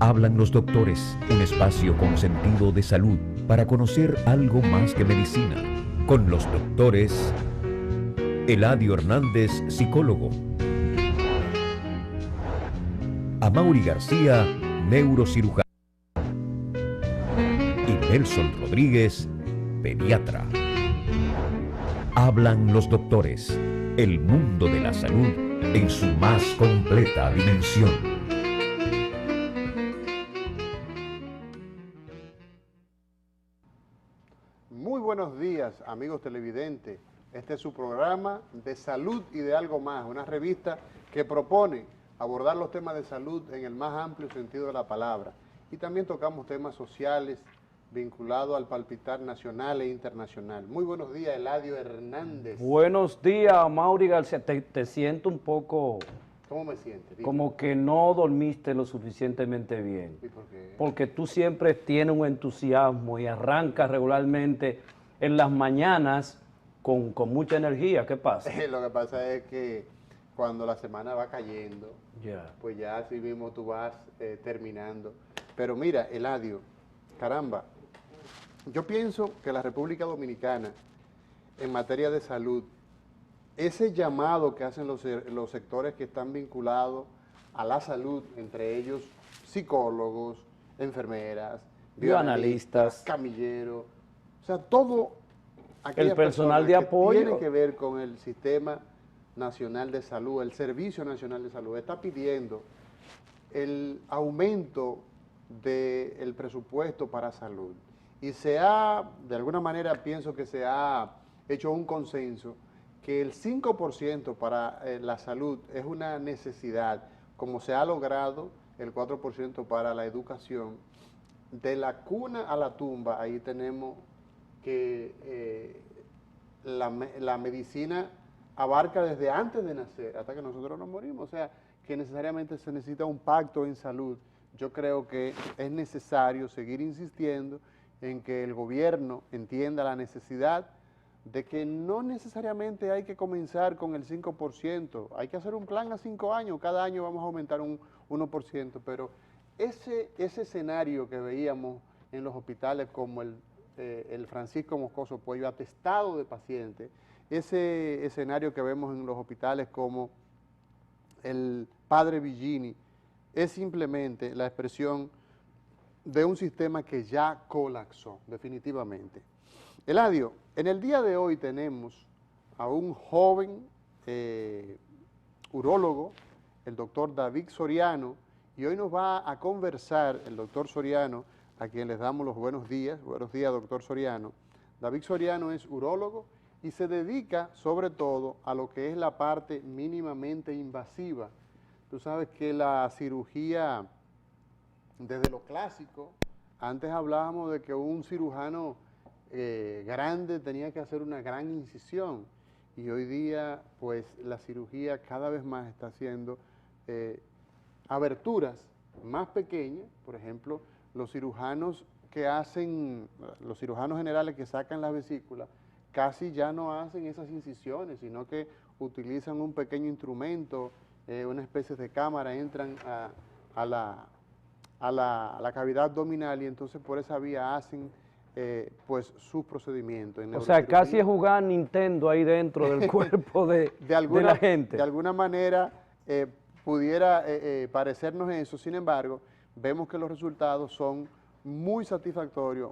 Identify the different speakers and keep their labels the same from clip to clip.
Speaker 1: Hablan los doctores, un espacio con sentido de salud para conocer algo más que medicina. Con los doctores Eladio Hernández, psicólogo. Amaury García, neurocirujano. Y Nelson Rodríguez, pediatra. Hablan los doctores, el mundo de la salud en su más completa dimensión.
Speaker 2: Muy buenos días, amigos televidentes. Este es su programa de salud y de algo más, una revista que propone abordar los temas de salud en el más amplio sentido de la palabra. Y también tocamos temas sociales vinculados al palpitar nacional e internacional. Muy buenos días, Eladio Hernández.
Speaker 3: Buenos días, Amaury García. Te siento un poco...
Speaker 2: ¿Cómo me sientes? Dime.
Speaker 3: Como que no dormiste lo suficientemente bien.
Speaker 2: ¿Y por qué?
Speaker 3: Porque tú siempre tienes un entusiasmo y arrancas regularmente en las mañanas con mucha energía. ¿Qué pasa?
Speaker 2: Lo que pasa es que cuando la semana va cayendo, pues ya así mismo tú vas terminando. Pero mira, Eladio, caramba, yo pienso que la República Dominicana, en materia de salud, ese llamado que hacen los sectores que están vinculados a la salud, entre ellos psicólogos, enfermeras,
Speaker 3: bioanalistas,
Speaker 2: camilleros, o sea, todo
Speaker 3: el personal de apoyo
Speaker 2: que tiene que ver con el Sistema Nacional de Salud, el Servicio Nacional de Salud, está pidiendo el aumento del presupuesto para salud. Y de alguna manera pienso que se ha hecho un consenso que el 5% para la salud es una necesidad, como se ha logrado el 4% para la educación. De la cuna a la tumba, ahí tenemos que la medicina abarca desde antes de nacer hasta que nosotros nos morimos, o sea, que necesariamente se necesita un pacto en salud. Yo creo que es necesario seguir insistiendo en que el gobierno entienda la necesidad de que no necesariamente hay que comenzar con el 5%, hay que hacer un plan a 5 años, cada año vamos a aumentar un 1%, pero ese escenario que veíamos en los hospitales como el Francisco Moscoso Puello, atestado de pacientes, ese escenario que vemos en los hospitales como el Padre Villini, es simplemente la expresión de un sistema que ya colapsó, definitivamente. Eladio, en el día de hoy tenemos a un joven urólogo, el doctor David Soriano, y hoy nos va a conversar el doctor Soriano, a quien les damos los buenos días doctor Soriano. David Soriano es urólogo y se dedica sobre todo a lo que es la parte mínimamente invasiva. Tú sabes que la cirugía, desde lo clásico, antes hablábamos de que un cirujano grande tenía que hacer una gran incisión y hoy día pues la cirugía cada vez más está haciendo aberturas más pequeñas. Por ejemplo, los cirujanos generales que sacan la vesícula casi ya no hacen esas incisiones, sino que utilizan un pequeño instrumento, una especie de cámara, entran a la cavidad abdominal y entonces por esa vía hacen pues sus procedimientos.
Speaker 3: O sea, casi es jugar Nintendo ahí dentro del cuerpo de la gente.
Speaker 2: De alguna manera pudiera parecernos eso, sin embargo, vemos que los resultados son muy satisfactorios.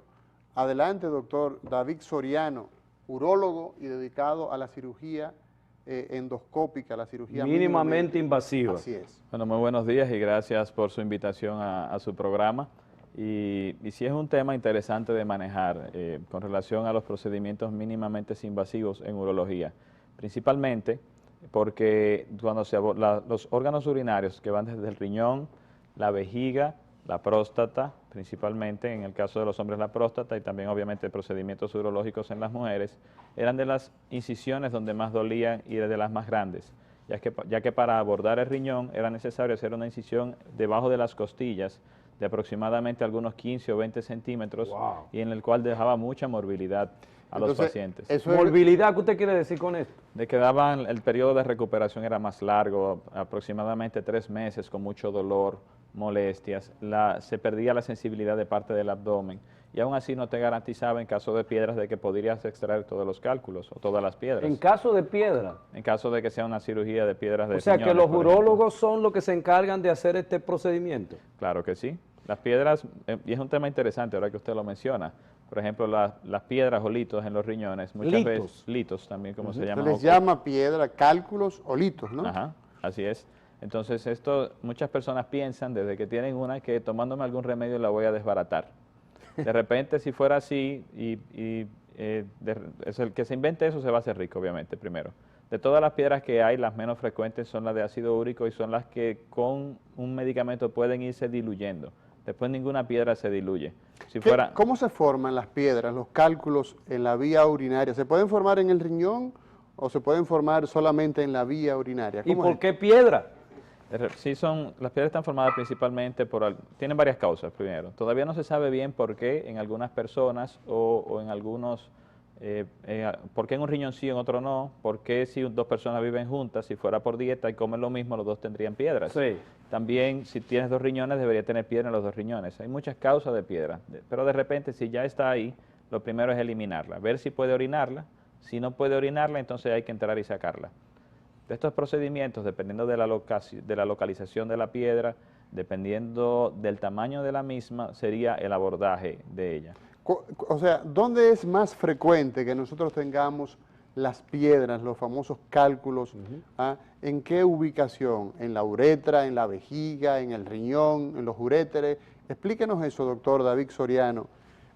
Speaker 2: Adelante, doctor David Soriano, urólogo y dedicado a la cirugía endoscópica, la cirugía
Speaker 3: mínimamente invasiva.
Speaker 2: Así es.
Speaker 4: Bueno, muy buenos días y gracias por su invitación a su programa. Y sí es un tema interesante de manejar con relación a los procedimientos mínimamente invasivos en urología, principalmente porque cuando los órganos urinarios que van desde el riñón, la vejiga, la próstata, principalmente en el caso de los hombres la próstata y también obviamente procedimientos urológicos en las mujeres, eran de las incisiones donde más dolían y de las más grandes, ya que para abordar el riñón era necesario hacer una incisión debajo de las costillas de aproximadamente algunos 15 o 20 centímetros, wow, y en el cual dejaba mucha morbilidad a los pacientes.
Speaker 3: ¿Morbilidad qué usted quiere decir con esto?
Speaker 4: De que el periodo de recuperación era más largo, aproximadamente 3 meses con mucho dolor, molestias, se perdía la sensibilidad de parte del abdomen y aún así no te garantizaba en caso de piedras de que podrías extraer todos los cálculos o todas las piedras.
Speaker 3: En caso de piedra.
Speaker 4: En caso de que sea una cirugía de piedras de
Speaker 3: O sea que
Speaker 4: riñones,
Speaker 3: los
Speaker 4: por ejemplo.
Speaker 3: urólogos son los que se encargan de hacer este procedimiento.
Speaker 4: Claro que sí. Las piedras, y es un tema interesante ahora que usted lo menciona, por ejemplo, las piedras o litos en los riñones, muchas
Speaker 3: Litos.
Speaker 4: veces, litos también como se
Speaker 2: Se
Speaker 4: llama.
Speaker 2: les llama piedra, cálculos o litos, ¿no?
Speaker 4: Ajá, así es. Entonces esto, muchas personas piensan desde que tienen una que tomándome algún remedio la voy a desbaratar. De repente si fuera así, es el que se invente eso se va a hacer rico obviamente primero. De todas las piedras que hay, las menos frecuentes son las de ácido úrico y son las que con un medicamento pueden irse diluyendo. Después ninguna piedra se diluye. Si fuera,
Speaker 2: ¿Cómo se forman las piedras, los cálculos en la vía urinaria? ¿Se pueden formar en el riñón o se pueden formar solamente en la vía urinaria?
Speaker 3: ¿Y
Speaker 2: ¿Cómo
Speaker 3: por
Speaker 2: es?
Speaker 3: qué piedra?
Speaker 4: sí las piedras están formadas principalmente tienen varias causas primero. Todavía no se sabe bien por qué en algunas personas o en algunos, por qué en un riñón sí, en otro no, por qué si dos personas viven juntas, si fuera por dieta y comen lo mismo, los dos tendrían piedras.
Speaker 3: Sí.
Speaker 4: También si tienes dos riñones debería tener piedra en los dos riñones. Hay muchas causas de piedra, pero de repente si ya está ahí, lo primero es eliminarla, ver si puede orinarla. Si no puede orinarla, entonces hay que entrar y sacarla. De estos procedimientos, dependiendo de la localización de la piedra, dependiendo del tamaño de la misma, sería el abordaje de ella.
Speaker 2: O sea, ¿dónde es más frecuente que nosotros tengamos las piedras, los famosos cálculos? ¿En qué ubicación? ¿En la uretra, en la vejiga, en el riñón, en los uréteres? Explíquenos eso, doctor David Soriano,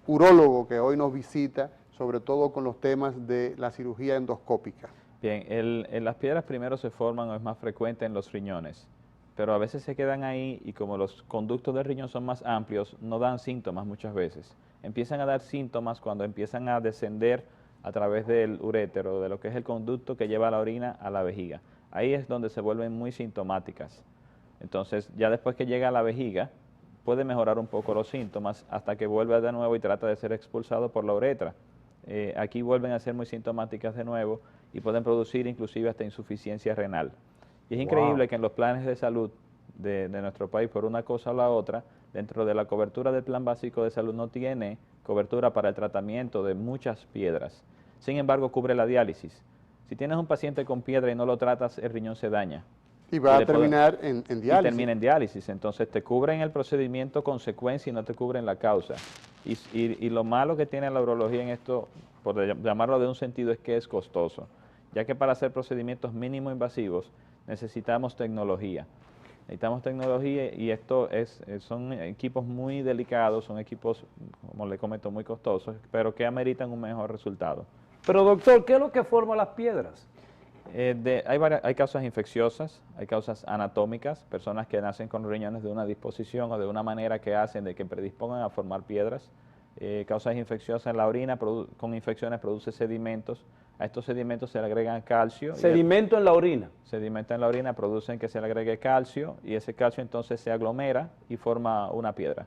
Speaker 2: urólogo que hoy nos visita, sobre todo con los temas de la cirugía endoscópica.
Speaker 4: Bien, las piedras primero se forman o es más frecuente en los riñones, pero a veces se quedan ahí y como los conductos del riñón son más amplios, no dan síntomas muchas veces. Empiezan a dar síntomas cuando empiezan a descender a través del urétero, de lo que es el conducto que lleva la orina a la vejiga. Ahí es donde se vuelven muy sintomáticas. Entonces, ya después que llega a la vejiga, puede mejorar un poco los síntomas hasta que vuelve de nuevo y trata de ser expulsado por la uretra. Aquí vuelven a ser muy sintomáticas de nuevo y pueden producir inclusive hasta insuficiencia renal. Y es increíble que en los planes de salud de nuestro país, por una cosa o la otra, dentro de la cobertura del plan básico de salud no tiene cobertura para el tratamiento de muchas piedras. Sin embargo, cubre la diálisis. Si tienes un paciente con piedra y no lo tratas, el riñón se daña.
Speaker 2: Y va a terminar en
Speaker 4: Y
Speaker 2: diálisis.
Speaker 4: termina en diálisis. Entonces te cubren el procedimiento consecuencia y no te cubren la causa. Y lo malo que tiene la urología en esto, por llamarlo de un sentido, es que es costoso, ya que para hacer procedimientos mínimo invasivos necesitamos tecnología. Necesitamos tecnología y son equipos muy delicados, son equipos, como le comento, muy costosos, pero que ameritan un mejor resultado.
Speaker 3: Pero doctor, ¿qué es lo que forma las piedras?
Speaker 4: Hay causas infecciosas, hay causas anatómicas, personas que nacen con riñones de una disposición o de una manera que hacen de que predispongan a formar piedras. Causas infecciosas en la orina, con infecciones produce sedimentos. A estos sedimentos se le agregan calcio.
Speaker 3: Sedimento en la orina.
Speaker 4: Sedimentos en la orina producen que se le agregue calcio y ese calcio entonces se aglomera y forma una piedra.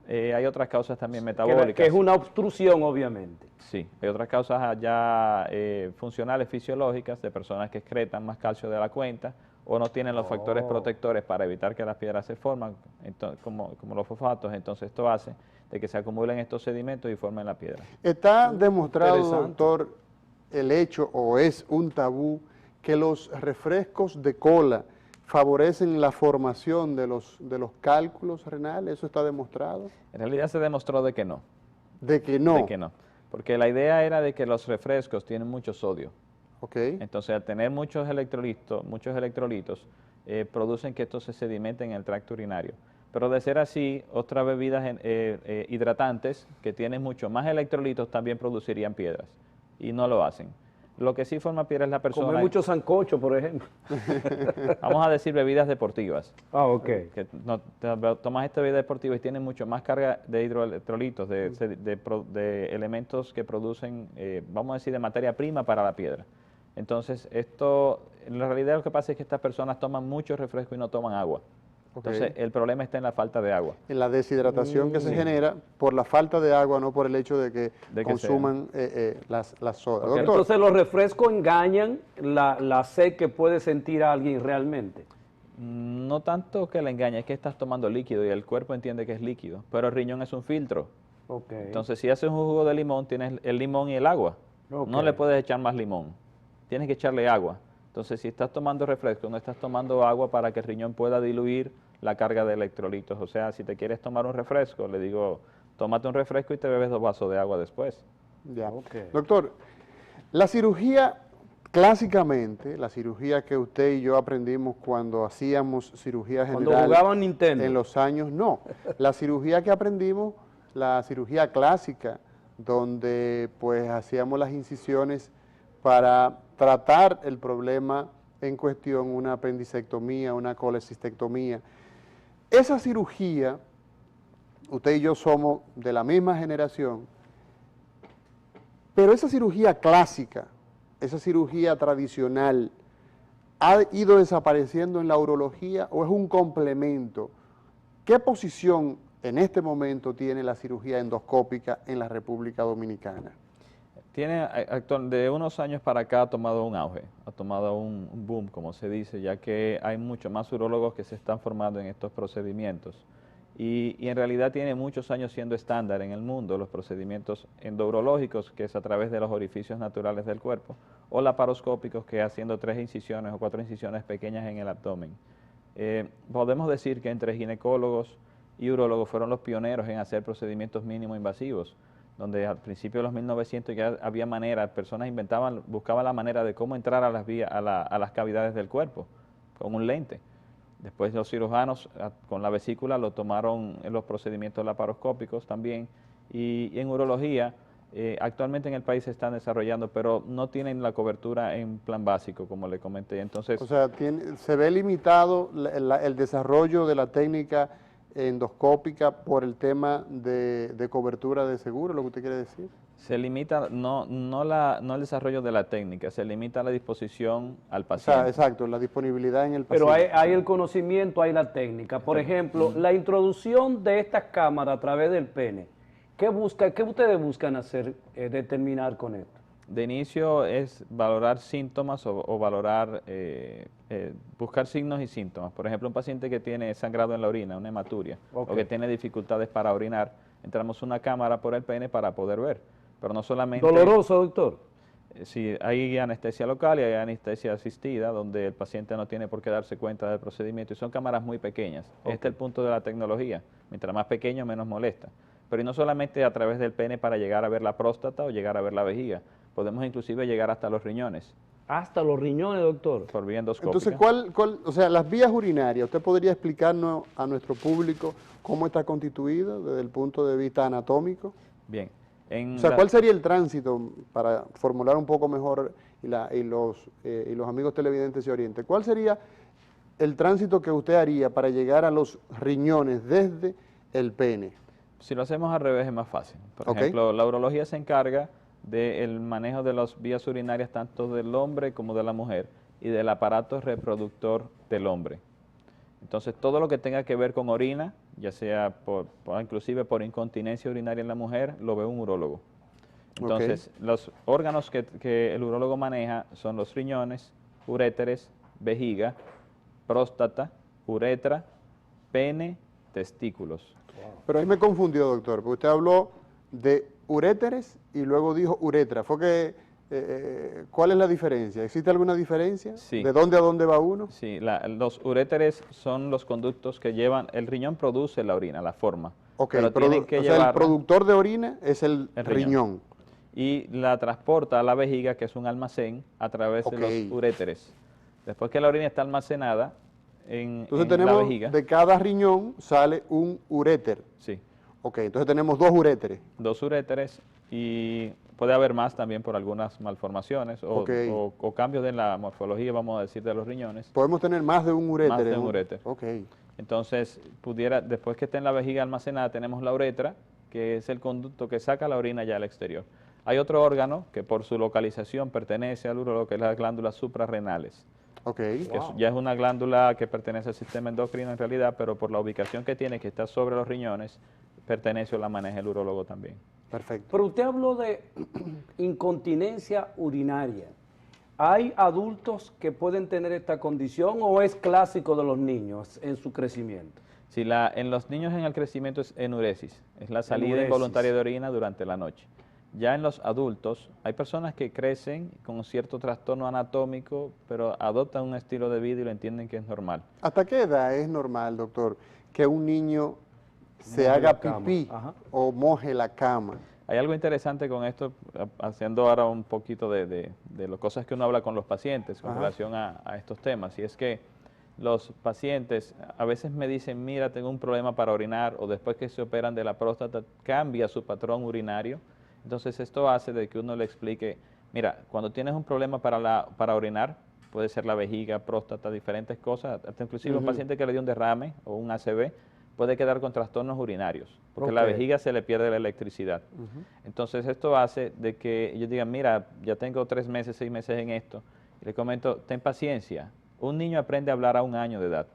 Speaker 4: Hay otras causas también metabólicas.
Speaker 3: Que es una obstrucción, obviamente.
Speaker 4: Sí, hay otras causas ya funcionales, fisiológicas, de personas que excretan más calcio de la cuenta o no tienen los factores protectores para evitar que las piedras se forman, como los fosfatos. Entonces esto hace de que se acumulen estos sedimentos y formen la piedra.
Speaker 2: Está demostrado, doctor, el hecho, o es un tabú, que los refrescos de cola favorecen la formación de los cálculos renales. ¿Eso está demostrado?
Speaker 4: En realidad se demostró de que no.
Speaker 2: ¿De que no?
Speaker 4: De que no. Porque la idea era de que los refrescos tienen mucho sodio.
Speaker 2: Okay.
Speaker 4: Entonces, al tener muchos electrolitos producen que esto se sedimente en el tracto urinario. Pero de ser así, otras bebidas hidratantes que tienen mucho más electrolitos también producirían piedras. Y no lo hacen. Lo que sí forma piedra es la persona...
Speaker 3: Comer mucho sancocho, por ejemplo.
Speaker 4: Vamos a decir bebidas deportivas.
Speaker 3: Ah, ok.
Speaker 4: Que tomas esta bebida deportiva y tienen mucho más carga de hidroelectrolitos, de elementos que producen, vamos a decir, de materia prima para la piedra. Entonces, en la realidad lo que pasa es que estas personas toman mucho refresco y no toman agua. Entonces, el problema está en la falta de agua.
Speaker 2: En la deshidratación que se genera por la falta de agua, no por el hecho de que consuman las sodas. Doctor.
Speaker 3: Entonces, los refrescos engañan la sed que puede sentir alguien realmente.
Speaker 4: No tanto que la engañe, es que estás tomando líquido y el cuerpo entiende que es líquido, pero el riñón es un filtro.
Speaker 3: Ok.
Speaker 4: Entonces, si haces un jugo de limón, tienes el limón y el agua.
Speaker 3: Ok.
Speaker 4: No le puedes echar más limón, tienes que echarle agua. Entonces, si estás tomando refresco, no estás tomando agua para que el riñón pueda diluir la carga de electrolitos. O sea, si te quieres tomar un refresco, le digo, tómate un refresco y te bebes 2 vasos de agua después.
Speaker 2: Ya.
Speaker 3: Ok.
Speaker 2: Doctor, la cirugía, clásicamente, la cirugía que usted y yo aprendimos cuando hacíamos cirugía
Speaker 3: Cuando
Speaker 2: general
Speaker 3: jugaban Nintendo.
Speaker 2: en los años, no. La cirugía que aprendimos, la cirugía clásica, donde pues hacíamos las incisiones para tratar el problema en cuestión, una apendicectomía, una colecistectomía. Esa cirugía, usted y yo somos de la misma generación, pero esa cirugía clásica, esa cirugía tradicional, ¿ha ido desapareciendo en la urología o es un complemento? ¿Qué posición en este momento tiene la cirugía endoscópica en la República Dominicana?
Speaker 4: De unos años para acá ha tomado un auge, ha tomado un boom, como se dice, ya que hay muchos más urólogos que se están formando en estos procedimientos. Y en realidad tiene muchos años siendo estándar en el mundo los procedimientos endourológicos, que es a través de los orificios naturales del cuerpo, o laparoscópicos, que haciendo 3 incisiones o 4 incisiones pequeñas en el abdomen. Podemos decir que entre ginecólogos y urólogos fueron los pioneros en hacer procedimientos mínimo invasivos, donde al principio de los 1900 ya había manera, personas buscaban la manera de cómo entrar a las cavidades del cuerpo con un lente. Después los cirujanos con la vesícula lo tomaron en los procedimientos laparoscópicos también, y en urología actualmente en el país se están desarrollando, pero no tienen la cobertura en plan básico, como le comenté. Entonces,
Speaker 2: O sea, se ve limitado el desarrollo de la técnica endoscópica por el tema de cobertura de seguro, lo que usted quiere decir.
Speaker 4: se limita no el desarrollo de la técnica, se limita la disposición al
Speaker 2: O
Speaker 4: paciente.
Speaker 2: sea, exacto, la disponibilidad en el paciente.
Speaker 3: Pero hay el conocimiento, hay la técnica. Por ejemplo, la introducción de estas cámaras a través del pene. ¿Qué ustedes buscan hacer, determinar con esto?
Speaker 4: De inicio es valorar síntomas o valorar, buscar signos y síntomas. Por ejemplo, un paciente que tiene sangrado en la orina, una hematuria,
Speaker 3: Ok.
Speaker 4: o que tiene dificultades para orinar, entramos una cámara por el pene para poder ver. Pero no solamente...
Speaker 3: ¿Doloroso, doctor?
Speaker 4: Sí, hay anestesia local y hay anestesia asistida, donde el paciente no tiene por qué darse cuenta del procedimiento, y son cámaras muy pequeñas.
Speaker 3: Ok.
Speaker 4: Este es el punto de la tecnología. Mientras más pequeño, menos molesta. Pero y no solamente a través del pene para llegar a ver la próstata o llegar a ver la vejiga. Podemos inclusive llegar hasta los riñones,
Speaker 3: Hasta los riñones, doctor.
Speaker 4: por vía endoscópica.
Speaker 2: Entonces, o sea, las vías urinarias, ¿usted podría explicarnos a nuestro público cómo está constituido desde el punto de vista anatómico?
Speaker 4: Bien.
Speaker 2: O sea, ¿cuál sería el tránsito, para formular un poco mejor y los amigos televidentes se orienten? ¿Cuál sería el tránsito que usted haría para llegar a los riñones desde el pene?
Speaker 4: Si lo hacemos al revés es más fácil. Por
Speaker 2: Ok.
Speaker 4: ejemplo, la urología se encarga del manejo de las vías urinarias tanto del hombre como de la mujer y del aparato reproductor del hombre. Entonces, todo lo que tenga que ver con orina, ya sea inclusive por incontinencia urinaria en la mujer, lo ve un urólogo. Entonces, los órganos que el urólogo maneja son los riñones, uréteres, vejiga, próstata, uretra, pene, testículos.
Speaker 2: Pero ahí me confundió, doctor, porque usted habló de uréteres y luego dijo uretra. ¿Cuál es la diferencia? ¿Existe alguna diferencia?
Speaker 4: Sí.
Speaker 2: ¿De dónde a dónde va uno?
Speaker 4: Sí, los uréteres son los conductos que llevan, el riñón produce la orina, la forma,
Speaker 2: Ok,
Speaker 4: pero tienen que
Speaker 2: o sea,
Speaker 4: llevarla,
Speaker 2: el productor de orina es el
Speaker 4: El
Speaker 2: riñón.
Speaker 4: riñón. y la transporta a la vejiga, que es un almacén, a través
Speaker 2: Ok.
Speaker 4: de los uréteres. Después que la orina está almacenada
Speaker 2: Entonces
Speaker 4: en la
Speaker 2: tenemos,
Speaker 4: vejiga,
Speaker 2: de cada riñón sale un uréter.
Speaker 4: sí,
Speaker 2: Ok, entonces tenemos 2 uréteres.
Speaker 4: 2 uréteres, y puede haber más también por algunas malformaciones
Speaker 2: Ok.
Speaker 4: o cambios de la morfología, vamos a decir, de los riñones.
Speaker 2: Podemos tener más de un uréter.
Speaker 4: Más de
Speaker 2: en
Speaker 4: un uréter.
Speaker 2: Ok,
Speaker 4: Entonces, después que esté en la vejiga almacenada, tenemos la uretra, que es el conducto que saca la orina ya al exterior. Hay otro órgano que por su localización pertenece al urólogo, que es las glándulas suprarrenales,
Speaker 2: ok.
Speaker 4: que
Speaker 3: Wow.
Speaker 4: ya es una glándula que pertenece al sistema endocrino en realidad, pero por la ubicación que tiene, que está sobre los riñones, pertenece o la maneja el urólogo también.
Speaker 2: Perfecto.
Speaker 3: Pero usted habló de incontinencia urinaria. ¿hay adultos que pueden tener esta condición o es clásico de los niños en su crecimiento?
Speaker 4: Si en los niños en el crecimiento es enuresis, es la salida
Speaker 3: Enuresis.
Speaker 4: involuntaria de orina durante la noche. Ya en los adultos, hay personas que crecen con cierto trastorno anatómico, pero adoptan un estilo de vida y lo entienden que es normal.
Speaker 2: ¿Hasta qué edad es normal, doctor, que un niño se
Speaker 3: Moje
Speaker 2: haga
Speaker 3: la cama.
Speaker 2: pipí
Speaker 3: Ajá.
Speaker 2: o moje la cama?
Speaker 4: Hay algo interesante con esto, haciendo ahora un poquito de las cosas que uno habla con los pacientes con
Speaker 2: Ajá.
Speaker 4: relación a estos temas, y es que los pacientes a veces me dicen, mira, tengo un problema para orinar, o después que se operan de la próstata, cambia su patrón urinario. Entonces esto hace de que uno le explique, mira, cuando tienes un problema para orinar, puede ser la vejiga, próstata, diferentes cosas, hasta inclusive un paciente que le dio un derrame o un ACV, puede quedar con trastornos urinarios, porque la
Speaker 3: Ok.
Speaker 4: vejiga se le pierde la electricidad. Entonces esto hace de que ellos digan, mira, ya tengo 3 meses, 6 meses en esto, y le comento, ten paciencia, un niño aprende a hablar a 1 año de edad,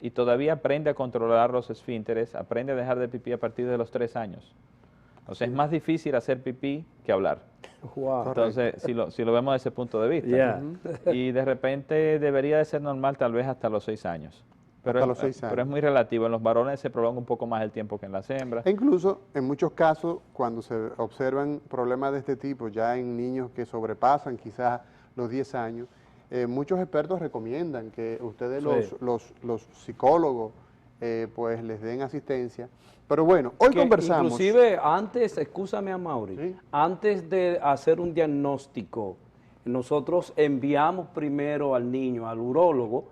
Speaker 4: y todavía aprende a controlar los esfínteres, aprende a dejar de pipí a partir de los 3 años. O sea, es más difícil hacer pipí que hablar.
Speaker 3: Wow.
Speaker 4: Entonces, si lo vemos desde ese punto de vista.
Speaker 3: Yeah.
Speaker 4: Y de repente debería de ser normal tal vez hasta los 6 años. Pero,
Speaker 2: Hasta los 6
Speaker 4: pero es
Speaker 2: años.
Speaker 4: muy relativo. En los varones se prolonga un poco más el tiempo que en las hembras.
Speaker 2: E incluso, en muchos casos, cuando se observan problemas de este tipo, ya en niños que sobrepasan quizás los 10 años, muchos expertos recomiendan que ustedes,
Speaker 3: Sí.
Speaker 2: los psicólogos, pues les den asistencia. Pero bueno, hoy
Speaker 3: Que
Speaker 2: conversamos.
Speaker 3: Inclusive antes, excúsame a Mauri,
Speaker 2: Sí.
Speaker 3: antes de hacer un diagnóstico, nosotros enviamos primero al niño al urólogo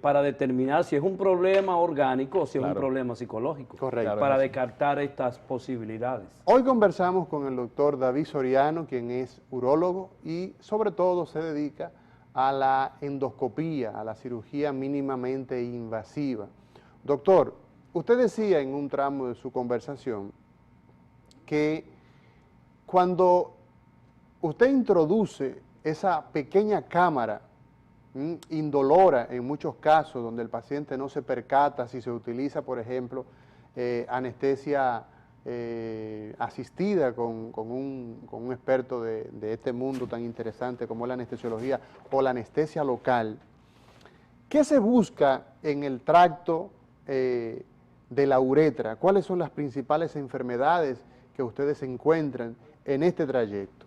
Speaker 3: para determinar si es un problema orgánico o si es un
Speaker 4: Claro.
Speaker 3: problema psicológico.
Speaker 2: Correcto.
Speaker 4: Claro,
Speaker 3: Para
Speaker 4: es así.
Speaker 3: descartar estas posibilidades.
Speaker 2: Hoy conversamos con el doctor David Soriano, quien es urólogo y sobre todo se dedica a la endoscopía, a la cirugía mínimamente invasiva. Doctor, usted decía en un tramo de su conversación que cuando usted introduce esa pequeña cámara indolora en muchos casos donde el paciente no se percata si se utiliza, por ejemplo, anestesia asistida con un experto de este mundo tan interesante como es la anestesiología o la anestesia local. ¿Qué se busca en el tracto de la uretra? ¿Cuáles son las principales enfermedades que ustedes encuentran en este trayecto?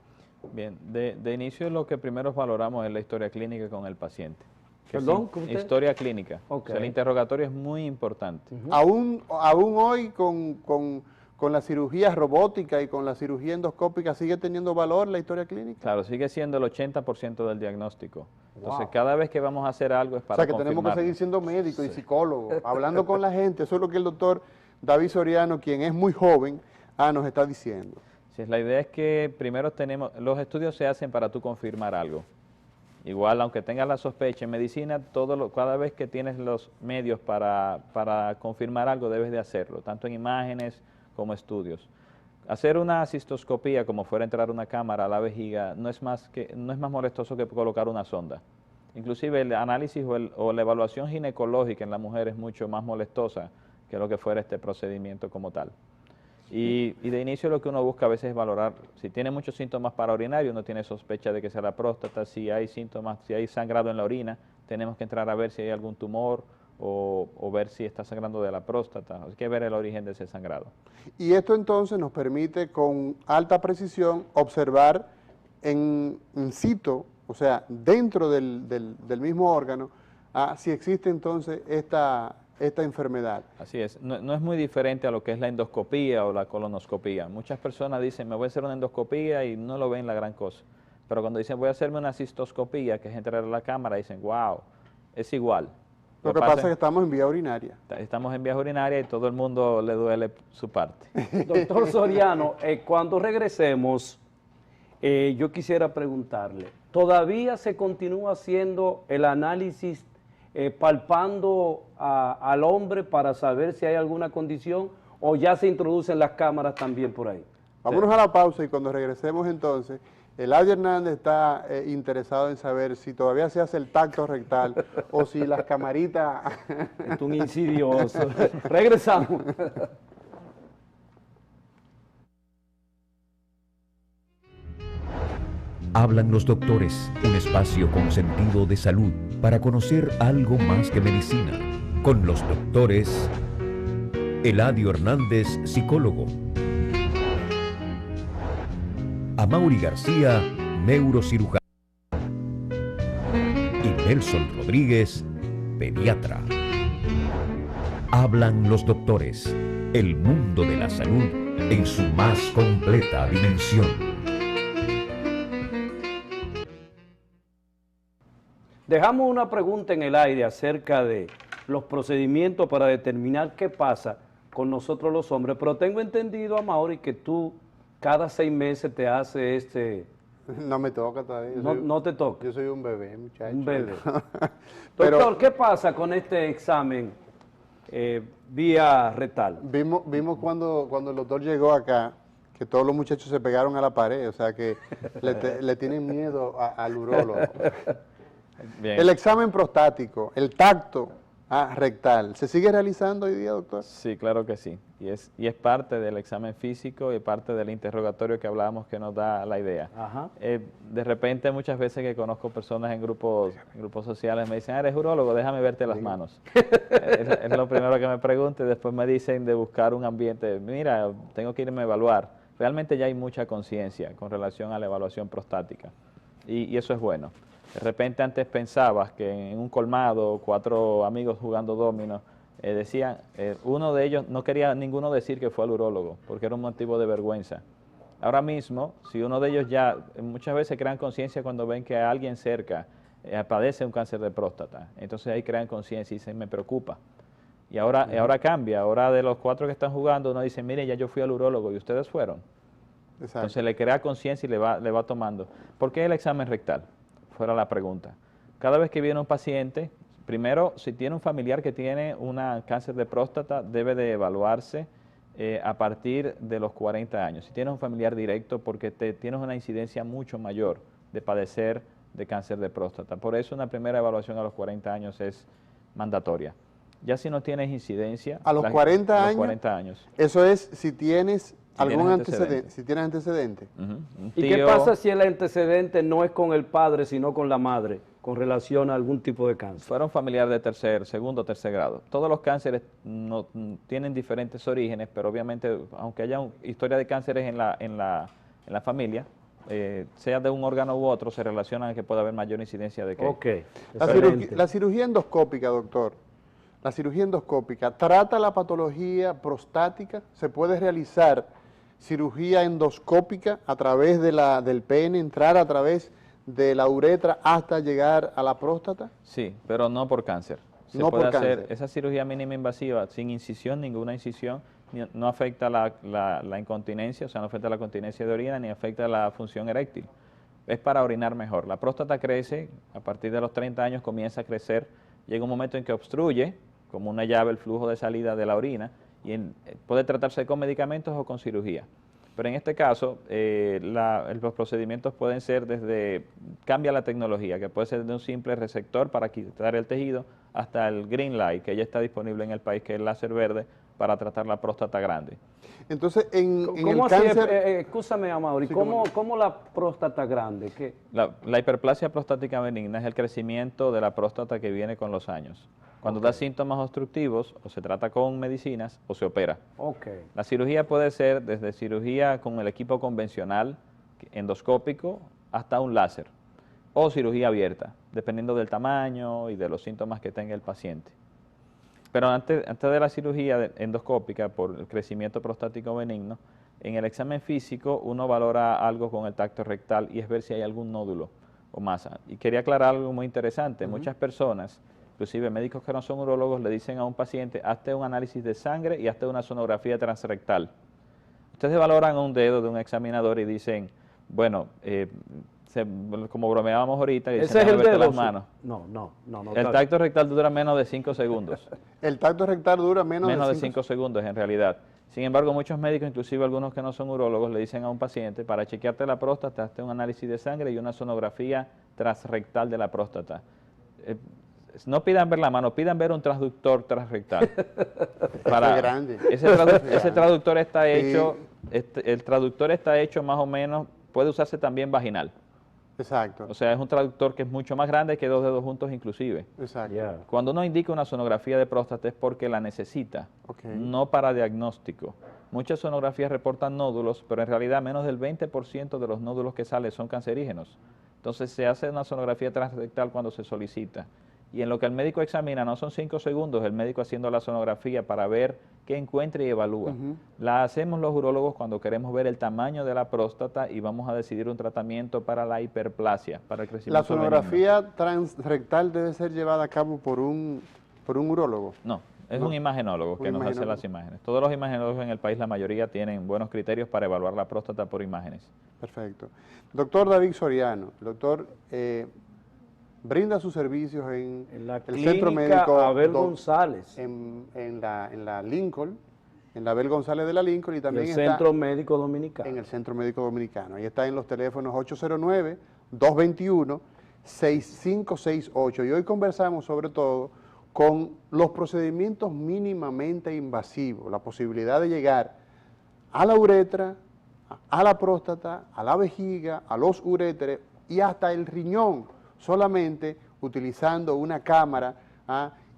Speaker 4: Bien, de inicio lo que primero valoramos es la historia clínica con el paciente. Que
Speaker 3: ¿Perdón?
Speaker 4: sí,
Speaker 3: ¿Cómo usted?
Speaker 4: historia clínica.
Speaker 3: Ok.
Speaker 4: O sea, el interrogatorio es muy importante.
Speaker 2: Aún hoy con la cirugía robótica y con la cirugía endoscópica, ¿sigue teniendo valor la historia clínica?
Speaker 4: Claro, sigue siendo el 80% del diagnóstico. Entonces,
Speaker 3: Wow.
Speaker 4: cada vez que vamos a hacer algo es
Speaker 2: O
Speaker 4: para
Speaker 2: sea, que tenemos que
Speaker 4: confirmarlo.
Speaker 2: seguir siendo médicos y psicólogos, hablando con la gente. Eso es lo que el doctor David Soriano, quien es muy joven, nos está diciendo.
Speaker 4: Sí, la idea es que primero los estudios se hacen para tú confirmar algo. Igual, aunque tengas la sospecha, en medicina, cada vez que tienes los medios para confirmar algo, debes de hacerlo, tanto en imágenes como estudios. Hacer una cistoscopía, como fuera entrar una cámara a la vejiga, no es más molestoso que colocar una sonda. Inclusive el análisis o la evaluación ginecológica en la mujer es mucho más molestosa que lo que fuera este procedimiento como tal. Y de inicio lo que uno busca a veces es valorar, si tiene muchos síntomas para orinar y uno tiene sospecha de que sea la próstata, si hay síntomas, si hay sangrado en la orina, tenemos que entrar a ver si hay algún tumor o ver si está sangrando de la próstata, hay que ver el origen de ese sangrado.
Speaker 2: Y esto entonces nos permite con alta precisión observar in situ, o sea, dentro del mismo órgano, si existe entonces esta enfermedad.
Speaker 4: Así es, no es muy diferente a lo que es la endoscopía o la colonoscopía. Muchas personas dicen, me voy a hacer una endoscopía y no lo ven la gran cosa. Pero cuando dicen, voy a hacerme una cistoscopía, que es entrar a la cámara, dicen, wow, es igual.
Speaker 2: Lo que pasa es que estamos en vía urinaria.
Speaker 4: Estamos en vías urinarias y todo el mundo le duele su parte.
Speaker 3: Doctor Soriano, cuando regresemos, yo quisiera preguntarle, ¿todavía se continúa haciendo el análisis palpando al hombre para saber si hay alguna condición o ya se introducen las cámaras también por ahí?
Speaker 2: Vámonos a la pausa y cuando regresemos entonces, Eladio Hernández está interesado en saber si todavía se hace el tacto rectal o si las camaritas...
Speaker 3: Es un insidioso. Regresamos.
Speaker 1: Hablan los doctores, un espacio con sentido de salud para conocer algo más que medicina. Con los doctores Eladio Hernández, psicólogo. Amaury García, neurocirujano. Y Nelson Rodríguez, pediatra. Hablan los doctores, el mundo de la salud en su más completa dimensión.
Speaker 3: Dejamos una pregunta en el aire acerca de los procedimientos para determinar qué pasa con nosotros los hombres, pero tengo entendido, Amaury, que tú cada 6 meses te haces
Speaker 2: No me toca todavía.
Speaker 3: No te toca.
Speaker 2: Yo soy un bebé, muchacho.
Speaker 3: Un bebé.
Speaker 2: Pero
Speaker 3: Doctor, ¿qué pasa con este examen vía rectal?
Speaker 2: vimos cuando el doctor llegó acá, que todos los muchachos se pegaron a la pared, o sea que le tienen miedo al urólogo.
Speaker 4: Bien.
Speaker 2: El examen prostático, el tacto rectal, ¿se sigue realizando hoy día, doctor?
Speaker 4: Sí, claro que sí. Y es parte del examen físico y parte del interrogatorio que hablábamos que nos da la idea.
Speaker 3: Ajá.
Speaker 4: De repente, muchas veces que conozco personas en grupos sociales, me dicen, eres urólogo, déjame verte las manos. es lo primero que me pregunto y después me dicen de buscar un ambiente, mira, tengo que irme a evaluar. Realmente ya hay mucha conciencia con relación a la evaluación prostática y eso es bueno. De repente antes pensabas que en un colmado, 4 amigos jugando dominos, decían, uno de ellos no quería ninguno decir que fue al urólogo, porque era un motivo de vergüenza. Ahora mismo, si uno de ellos ya, muchas veces crean conciencia cuando ven que alguien cerca padece un cáncer de próstata, entonces ahí crean conciencia y dicen, me preocupa. Y ahora cambia, ahora de los 4 que están jugando, uno dice, mire, ya yo fui al urólogo y ustedes fueron.
Speaker 2: Exacto.
Speaker 4: Entonces le crea conciencia y le va tomando. ¿Por qué el examen rectal? Fuera la pregunta. Cada vez que viene un paciente, primero, si tiene un familiar que tiene un cáncer de próstata, debe de evaluarse a partir de los 40 años. Si tienes un familiar directo, porque tienes una incidencia mucho mayor de padecer de cáncer de próstata. Por eso una primera evaluación a los 40 años es mandatoria. Ya si no tienes incidencia...
Speaker 2: A los 40 años.
Speaker 4: A los 40 años.
Speaker 2: Eso es si tienes algún
Speaker 4: antecedente.
Speaker 2: antecedente. Si tienes antecedente.
Speaker 4: Un
Speaker 3: ¿Y qué
Speaker 4: tío-
Speaker 3: pasa si el antecedente no es con el padre, sino con la madre, con relación a algún tipo de cáncer?
Speaker 4: Fuera un familiar de segundo o tercer grado. Todos los cánceres no, tienen diferentes orígenes, pero obviamente, aunque haya historia de cánceres en la familia, sea de un órgano u otro, se relacionan a que pueda haber mayor incidencia de que...
Speaker 3: Ok,
Speaker 2: La
Speaker 3: excelente.
Speaker 2: la cirugía endoscópica, doctor. La cirugía endoscópica, ¿trata la patología prostática? ¿Se puede realizar cirugía endoscópica a través del pene, entrar a través de la uretra hasta llegar a la próstata?
Speaker 4: Sí, pero no por cáncer. Se
Speaker 2: No
Speaker 4: puede
Speaker 2: por
Speaker 4: hacer
Speaker 2: cáncer.
Speaker 4: esa cirugía mínima invasiva sin incisión, ninguna incisión, no afecta la incontinencia, o sea, no afecta la continencia de orina ni afecta la función eréctil. Es para orinar mejor. La próstata crece, a partir de los 30 años comienza a crecer, llega un momento en que obstruye, como una llave, el flujo de salida de la orina, y puede tratarse con medicamentos o con cirugía. Pero en este caso, los procedimientos pueden ser cambia la tecnología, que puede ser desde un simple receptor para quitar el tejido, hasta el Green Light, que ya está disponible en el país, que es el láser verde, para tratar la próstata grande.
Speaker 2: Entonces, en
Speaker 3: ¿Cómo
Speaker 2: el
Speaker 3: así?
Speaker 2: cáncer...
Speaker 3: Escúchame, Amaury,
Speaker 2: Sí,
Speaker 3: ¿cómo la próstata grande? ¿Qué?
Speaker 4: La hiperplasia prostática benigna es el crecimiento de la próstata que viene con los años. Cuando da síntomas obstructivos, o se trata con medicinas o se opera.
Speaker 3: Ok.
Speaker 4: La cirugía puede ser desde cirugía con el equipo convencional, endoscópico, hasta un láser, o cirugía abierta, dependiendo del tamaño y de los síntomas que tenga el paciente. Pero antes de la cirugía endoscópica por el crecimiento prostático benigno, en el examen físico uno valora algo con el tacto rectal y es ver si hay algún nódulo o masa. Y quería aclarar algo muy interesante. Muchas personas, inclusive médicos que no son urólogos, le dicen a un paciente, hazte un análisis de sangre y hazte una sonografía transrectal. Ustedes valoran un dedo de un examinador y dicen, bueno, como bromeábamos ahorita, y dicen,
Speaker 3: Ese es el
Speaker 4: "Déjame verte
Speaker 3: dedo.
Speaker 4: las manos".
Speaker 3: No.
Speaker 4: El tacto rectal dura menos de 5 segundos.
Speaker 2: El tacto rectal dura menos
Speaker 4: Menos de
Speaker 2: cinco
Speaker 4: 5 segundos en realidad. Sin embargo, muchos médicos, inclusive algunos que no son urólogos, le dicen a un paciente, para chequearte la próstata, hazte un análisis de sangre y una sonografía transrectal de la próstata. No pidan ver la mano, pidan ver un transductor transrectal.
Speaker 2: Es grande.
Speaker 4: Ese traductor está
Speaker 2: Sí.
Speaker 4: hecho, el traductor está hecho más o menos, puede usarse también vaginal.
Speaker 2: Exacto.
Speaker 4: O sea, es un traductor que es mucho más grande que 2 dedos juntos inclusive.
Speaker 2: Exacto.
Speaker 3: Ya.
Speaker 4: Cuando uno indica una sonografía de próstata es porque la necesita,
Speaker 2: Ok.
Speaker 4: no para diagnóstico. Muchas sonografías reportan nódulos, pero en realidad menos del 20% de los nódulos que salen son cancerígenos. Entonces se hace una sonografía transrectal cuando se solicita. Y en lo que el médico examina, no son 5 segundos, el médico haciendo la sonografía para ver qué encuentra y evalúa.
Speaker 2: Ujú.
Speaker 4: La hacemos los urólogos cuando queremos ver el tamaño de la próstata y vamos a decidir un tratamiento para la hiperplasia, para el crecimiento
Speaker 2: La sonografía transrectal debe ser llevada a cabo por un urólogo.
Speaker 4: No, es
Speaker 2: No.
Speaker 4: un imagenólogo que
Speaker 2: Un
Speaker 4: nos hace
Speaker 2: imagenólogo.
Speaker 4: las imágenes. Todos los imagenólogos en el país, la mayoría, tienen buenos criterios para evaluar la próstata por imágenes.
Speaker 2: Perfecto. Doctor David Soriano, el doctor brinda sus servicios en
Speaker 3: En la
Speaker 2: el Centro
Speaker 3: clínica
Speaker 2: Médico
Speaker 3: Abel
Speaker 2: Do-
Speaker 3: González,
Speaker 2: en la Lincoln, en la Abel González de la Lincoln, y
Speaker 3: y
Speaker 2: también
Speaker 3: el
Speaker 2: está
Speaker 3: Centro Médico Dominicano.
Speaker 2: en el Centro Médico Dominicano. Ahí está en los teléfonos 809-221-6568. Y hoy conversamos sobre todo con los procedimientos mínimamente invasivos, la posibilidad de llegar a la uretra, a la próstata, a la vejiga, a los uréteres y hasta el riñón, solamente utilizando una cámara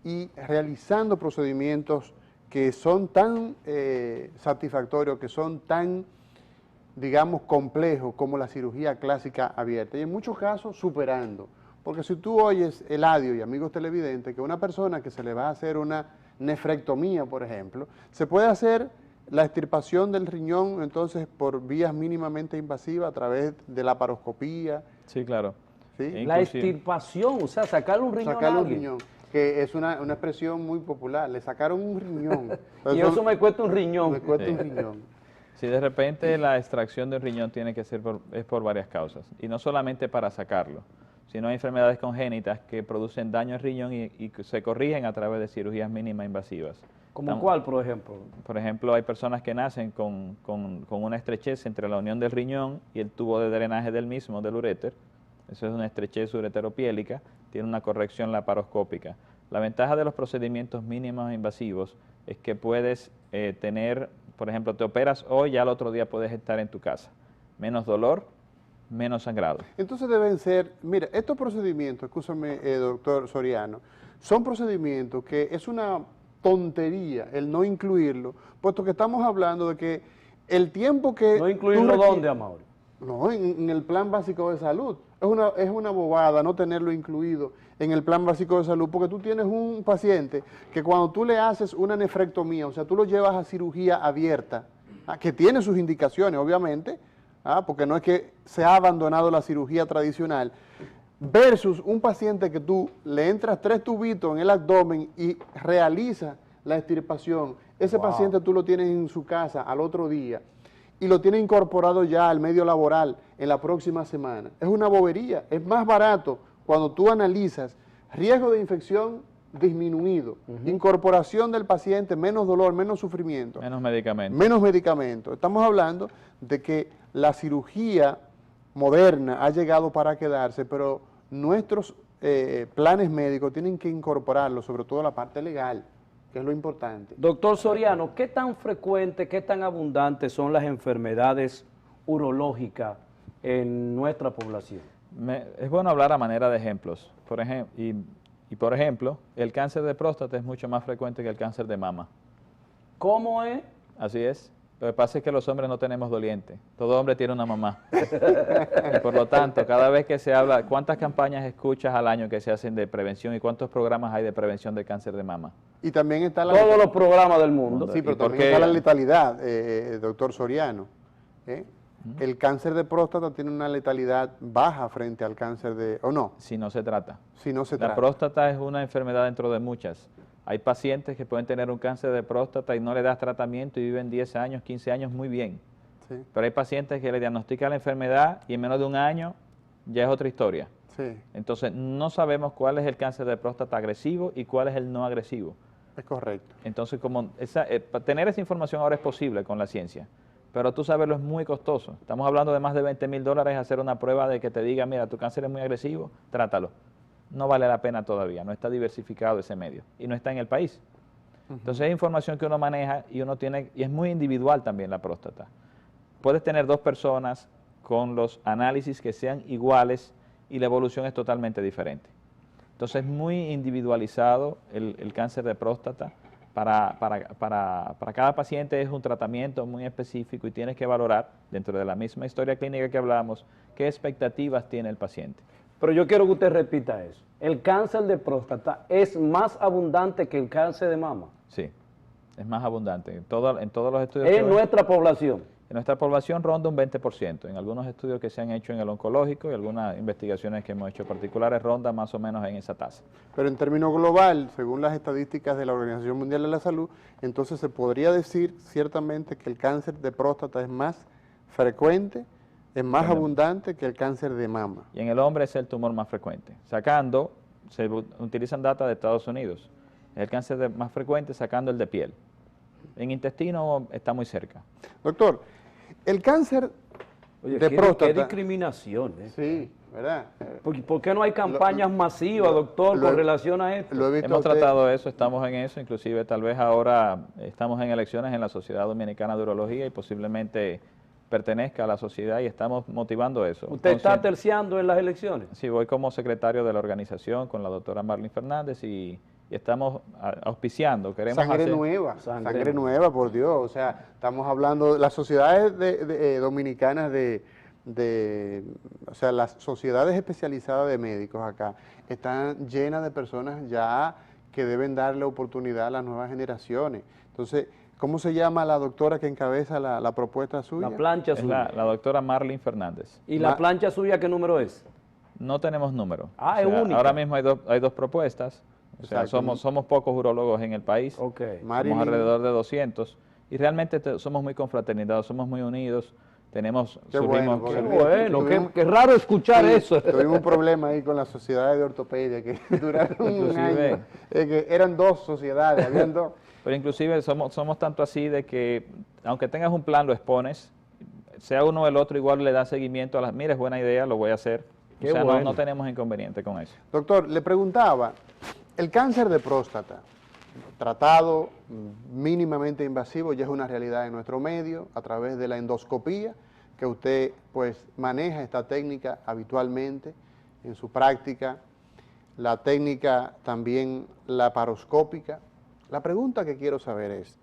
Speaker 2: y realizando procedimientos que son tan satisfactorios, que son tan, digamos, complejos como la cirugía clásica abierta y en muchos casos superando. Porque si tú oyes, Eladio y amigos televidentes, que una persona que se le va a hacer una nefrectomía, por ejemplo, se puede hacer la extirpación del riñón entonces por vías mínimamente invasivas a través de la laparoscopía,
Speaker 4: Sí, claro.
Speaker 2: ¿sí?
Speaker 3: La
Speaker 4: Inclusive-
Speaker 3: extirpación, o sea, sacarle un riñón
Speaker 2: Sacarle
Speaker 3: a
Speaker 2: un
Speaker 3: alguien.
Speaker 2: riñón, que es una expresión muy popular, le sacaron un riñón.
Speaker 3: Y eso me cuesta un riñón.
Speaker 2: me cuesta un
Speaker 4: Sí.
Speaker 2: riñón.
Speaker 4: Si de repente la extracción de un riñón tiene que ser por varias causas, y no solamente para sacarlo, sino hay enfermedades congénitas que producen daño al riñón y que se corrigen a través de cirugías mínimas invasivas.
Speaker 3: ¿Como cuál, por ejemplo?
Speaker 4: Por ejemplo, hay personas que nacen con una estrechez entre la unión del riñón y el tubo de drenaje del mismo, del uréter. Eso es una estrechez ureteropiélica, tiene una corrección laparoscópica. La ventaja de los procedimientos mínimos invasivos es que puedes tener, por ejemplo, te operas hoy, ya al otro día puedes estar en tu casa. Menos dolor, menos sangrado.
Speaker 2: Entonces deben ser, mira, estos procedimientos, escúchame, doctor Soriano, son procedimientos que es una tontería el no incluirlo, puesto que estamos hablando de que el tiempo que...
Speaker 3: ¿No
Speaker 2: tú
Speaker 3: incluirlo
Speaker 2: requieres-
Speaker 3: dónde, Amaury?
Speaker 2: No, en el plan básico de salud. Es una bobada no tenerlo incluido en el plan básico de salud, porque tú tienes un paciente que cuando tú le haces una nefrectomía, o sea, tú lo llevas a cirugía abierta, que tiene sus indicaciones, obviamente, porque no es que se ha abandonado la cirugía tradicional, versus un paciente que tú le entras 3 tubitos en el abdomen y realiza la extirpación. Ese
Speaker 3: Wow.
Speaker 2: paciente tú lo tienes en su casa al otro día y lo tiene incorporado ya al medio laboral en la próxima semana. Es una bobería, es más barato cuando tú analizas riesgo de infección disminuido, incorporación del paciente, menos dolor, menos sufrimiento,
Speaker 4: Menos medicamentos.
Speaker 2: menos medicamentos. Estamos hablando de que la cirugía moderna ha llegado para quedarse, pero nuestros planes médicos tienen que incorporarlo, sobre todo la parte legal, que es lo importante.
Speaker 3: Doctor Soriano, ¿qué tan frecuentes, qué tan abundantes son las enfermedades urológicas en nuestra población?
Speaker 4: Es bueno hablar a manera de ejemplos. Por ejemplo, el cáncer de próstata es mucho más frecuente que el cáncer de mama.
Speaker 3: ¿Cómo es?
Speaker 4: Así es. Lo que pasa es que los hombres no tenemos doliente. Todo hombre tiene una mamá. Y por lo tanto, cada vez que se habla, ¿cuántas campañas escuchas al año que se hacen de prevención y cuántos programas hay de prevención de cáncer de mama?
Speaker 2: Y también está la...
Speaker 3: Todos los programas del mundo.
Speaker 2: Sí, pero
Speaker 4: ¿Y por
Speaker 2: también
Speaker 4: qué?
Speaker 2: está la letalidad, doctor Soriano. El cáncer de próstata tiene una letalidad baja frente al cáncer de... ¿O no?
Speaker 4: Si no se trata.
Speaker 2: Si no se
Speaker 4: La
Speaker 2: trata.
Speaker 4: próstata es una enfermedad dentro de muchas. Hay pacientes que pueden tener un cáncer de próstata y no le das tratamiento y viven 10 años, 15 años muy bien.
Speaker 2: Sí,
Speaker 4: Pero hay pacientes que le diagnostican la enfermedad y en menos de un año ya es otra historia.
Speaker 2: sí,
Speaker 4: Entonces, no sabemos cuál es el cáncer de próstata agresivo y cuál es el no agresivo.
Speaker 2: es correcto.
Speaker 4: Entonces, tener esa información ahora es posible con la ciencia, pero tú saberlo es muy costoso. Estamos hablando de más de $20,000 hacer una prueba de que te diga, mira, tu cáncer es muy agresivo, trátalo. No vale la pena todavía, no está diversificado ese medio y no está en el país. Entonces, es información que uno maneja y uno tiene, y es muy individual también la próstata. Puedes tener 2 personas con los análisis que sean iguales y la evolución es totalmente diferente. Entonces es muy individualizado el cáncer de próstata. Para cada paciente es un tratamiento muy específico y tienes que valorar, dentro de la misma historia clínica que hablamos, qué expectativas tiene el paciente.
Speaker 3: Pero yo quiero que usted repita eso. ¿El cáncer de próstata es más abundante que el cáncer de mama?
Speaker 4: Sí, es más abundante. En todos los estudios
Speaker 3: En nuestra población.
Speaker 4: En nuestra población ronda un 20%. En algunos estudios que se han hecho en el oncológico y algunas investigaciones que hemos hecho particulares ronda más o menos en esa tasa.
Speaker 2: Pero en términos global, según las estadísticas de la Organización Mundial de la Salud, entonces se podría decir ciertamente que el cáncer de próstata es más frecuente, es más abundante que el cáncer de mama.
Speaker 4: Y en el hombre es el tumor más frecuente. Se utilizan datos de Estados Unidos. Es el cáncer más frecuente sacando el de piel. En intestino está muy cerca.
Speaker 2: Doctor, el cáncer
Speaker 3: Oye,
Speaker 2: de próstata...
Speaker 3: qué discriminación, ¿eh?
Speaker 2: Sí, ¿verdad?
Speaker 3: ¿Por qué no hay campañas masivas, doctor, con relación a esto?
Speaker 4: Hemos tratado eso, estamos en eso, inclusive tal vez ahora estamos en elecciones en la Sociedad Dominicana de Urología y posiblemente pertenezca a la sociedad y estamos motivando eso.
Speaker 3: ¿Usted está terciando en las elecciones?
Speaker 4: Sí, voy como secretario de la organización con la doctora Marlene Fernández y estamos auspiciando, queremos
Speaker 2: sangre nueva, por Dios. O sea, estamos hablando, las sociedades dominicanas o sea, las sociedades especializadas de médicos acá están llenas de personas ya que deben darle oportunidad a las nuevas generaciones. Entonces, ¿cómo se llama la doctora que encabeza la propuesta suya?
Speaker 3: La plancha suya.
Speaker 4: La doctora Marlene Fernández.
Speaker 3: ¿Y la plancha suya qué número es?
Speaker 4: No tenemos número.
Speaker 3: Ah, es única.
Speaker 4: Ahora mismo hay dos propuestas. O sea, somos pocos urólogos en el país, somos alrededor de 200 y realmente somos muy confraternizados, somos muy unidos, tenemos
Speaker 2: qué bueno,
Speaker 3: qué raro escuchar eso.
Speaker 2: Tuvimos un problema ahí con las sociedades de ortopedia que duraron un año, que eran dos sociedades, habían dos.
Speaker 4: Pero inclusive somos tanto así de que aunque tengas un plan lo expones, sea uno o el otro igual le da seguimiento a las, mira, es buena idea, lo voy a hacer.
Speaker 3: Qué bueno.
Speaker 4: No tenemos inconveniente con eso.
Speaker 2: Doctor, le preguntaba, el cáncer de próstata, tratado mínimamente invasivo, ya es una realidad en nuestro medio a través de la endoscopía, que usted pues maneja esta técnica habitualmente en su práctica, la técnica también laparoscópica. La pregunta que quiero saber ¿es